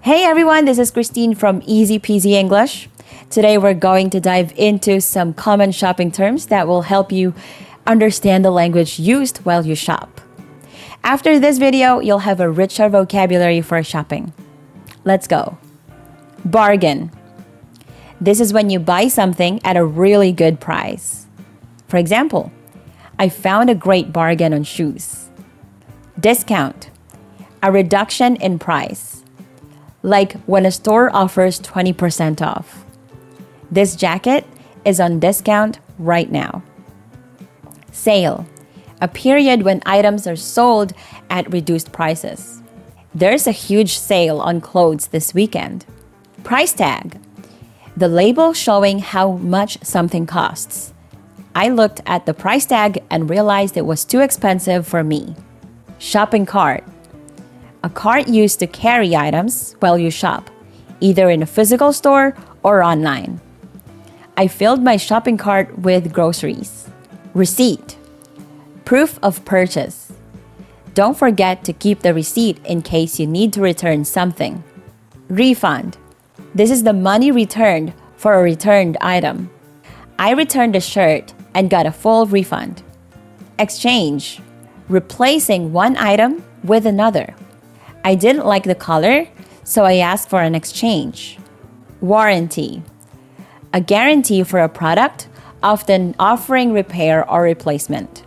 Hey everyone, this is Christine from Easy Peasy English. Today we're going to dive into some common shopping terms that will help you understand the language used while you shop. After this video, you'll have a richer vocabulary for shopping. Let's go. Bargain. This is when you buy something at a really good price. For example, I found a great bargain on shoes. Discount. A reduction in price. Like when a store offers 20% off. This jacket is on discount right now. Sale. A period when items are sold at reduced prices. There's a huge sale on clothes this weekend. Price tag. The label showing how much something costs. I looked at the price tag and realized it was too expensive for me. Shopping cart. A cart used to carry items while you shop, either in a physical store or online. I filled my shopping cart with groceries. Receipt. Proof of purchase. Don't forget to keep the receipt in case you need to return something. Refund. This is the money returned for a returned item. I returned a shirt and got a full refund. Exchange. Replacing one item with another. I didn't like the color, so I asked for an exchange. Warranty. A guarantee for a product, often offering repair or replacement.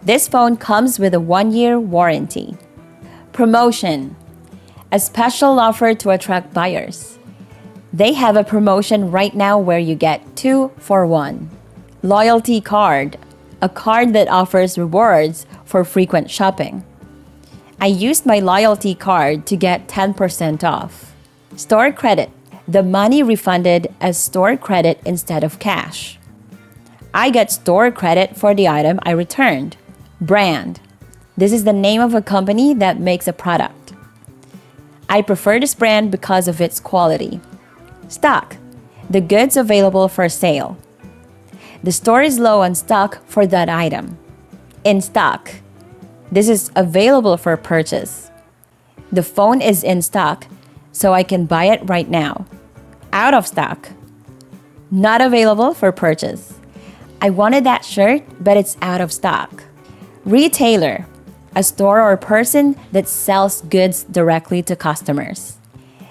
This phone comes with a 1-year warranty. Promotion. A special offer to attract buyers. They have a promotion right now where you get 2 for 1. Loyalty card. A card that offers rewards for frequent shopping. I used my loyalty card to get 10% off. Store credit. The money refunded as store credit instead of cash. I get store credit for the item I returned. Brand. This is the name of a company that makes a product. I prefer this brand because of its quality. Stock. The goods available for sale. The store is low on stock for that item. In stock. This is available for purchase. The phone is in stock, so I can buy it right now. Out of stock. Not available for purchase. I wanted that shirt, but it's out of stock. Retailer. A store or person that sells goods directly to customers.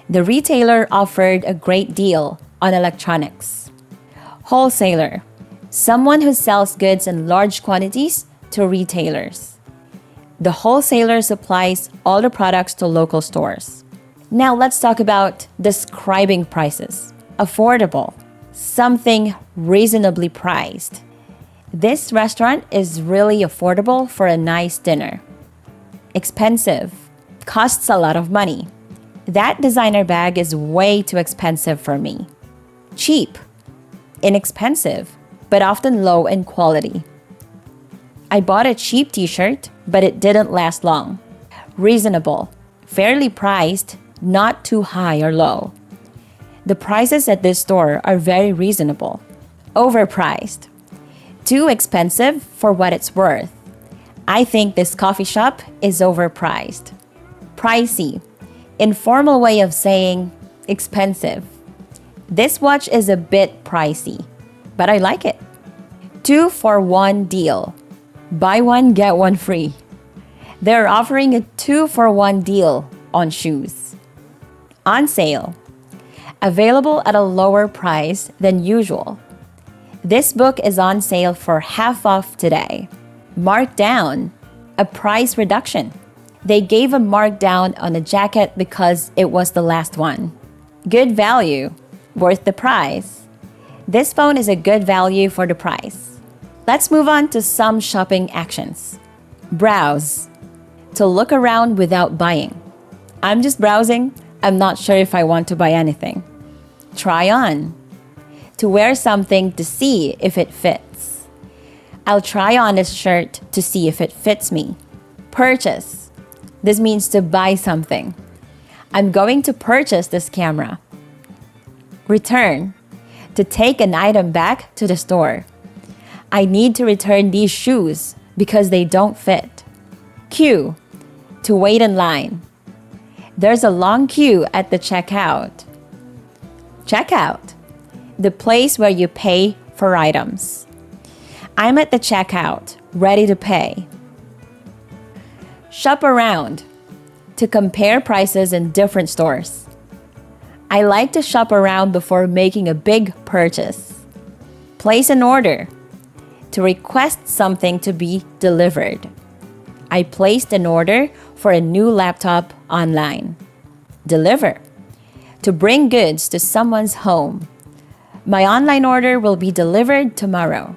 The retailer offered a great deal on electronics. Wholesaler. Someone who sells goods in large quantities to retailers. The wholesaler supplies all the products to local stores. Now let's talk about describing prices. Affordable. Something reasonably priced. This restaurant is really affordable for a nice dinner. Expensive. Costs a lot of money. That designer bag is way too expensive for me. Cheap. Inexpensive, but often low in quality. I bought a cheap t-shirt, but it didn't last long. Reasonable. Fairly priced, not too high or low. The prices at this store are very reasonable. Overpriced. Too expensive for what it's worth. I think this coffee shop is overpriced. Pricey. Informal way of saying expensive. This watch is a bit pricey, but I like it. 2 for 1 deal. Buy one, get one free. They're offering a 2 for 1 deal on shoes. On sale. Available at a lower price than usual. This book is on sale for half off today. Marked down. A price reduction. They gave a markdown on a jacket because it was the last one. Good value. Worth the price. This phone is a good value for the price. Let's move on to some shopping actions. Browse. To look around without buying. I'm just browsing. I'm not sure if I want to buy anything. Try on. To wear something to see if it fits. I'll try on this shirt to see if it fits me. Purchase. This means to buy something. I'm going to purchase this camera. Return. To take an item back to the store. I need to return these shoes because they don't fit. Queue. To wait in line. There's a long queue at the checkout. Checkout, the place where you pay for items. I'm at the checkout, ready to pay. Shop around, to compare prices in different stores. I like to shop around before making a big purchase. Place an order, to request something to be delivered. I placed an order for a new laptop online. Deliver, to bring goods to someone's home. My online order will be delivered tomorrow.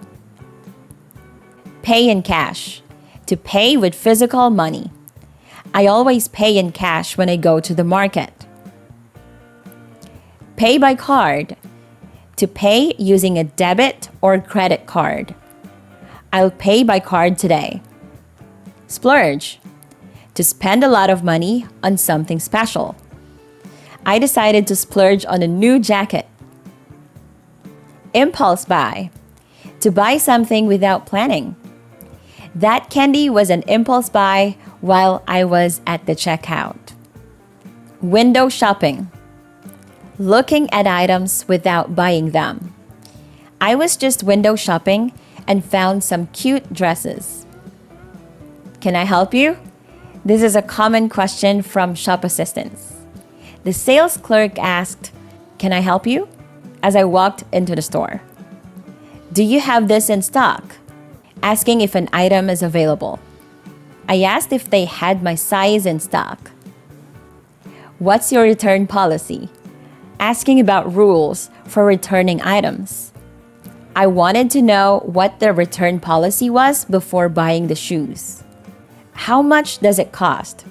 Pay in cash, to pay with physical money. I always pay in cash when I go to the market. Pay by card, to pay using a debit or credit card. I'll pay by card today. Splurge, to spend a lot of money on something special. I decided to splurge on a new jacket. Impulse buy, to buy something without planning. That candy was an impulse buy while I was at the checkout. Window shopping, looking at items without buying them. I was just window shopping and found some cute dresses. Can I help you? This is a common question from shop assistants. The sales clerk asked, "Can I help you?" as I walked into the store. Do you have this in stock? Asking if an item is available. I asked if they had my size in stock. What's your return policy? Asking about rules for returning items. I wanted to know what the return policy was before buying the shoes. How much does it cost?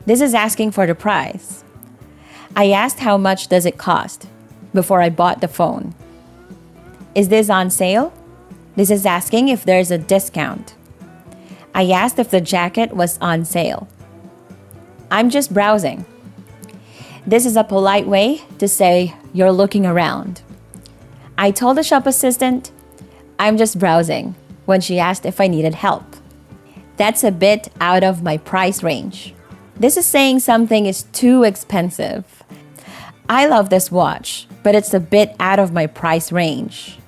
This is asking for the price. I asked how much does it cost before I bought the phone. Is this on sale? This is asking if there's a discount. I asked if the jacket was on sale. I'm just browsing. This is a polite way to say you're looking around. I told the shop assistant, I'm just browsing, when she asked if I needed help. That's a bit out of my price range. This is saying something is too expensive. I love this watch, but it's a bit out of my price range.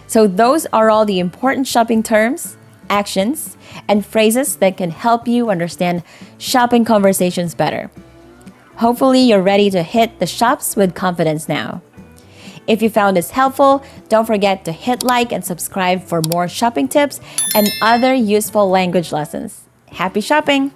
So those are all the important shopping terms, actions, and phrases that can help you understand shopping conversations better. Hopefully you're ready to hit the shops with confidence now. If you found this helpful, don't forget to hit like and subscribe for more shopping tips and other useful language lessons. Happy shopping!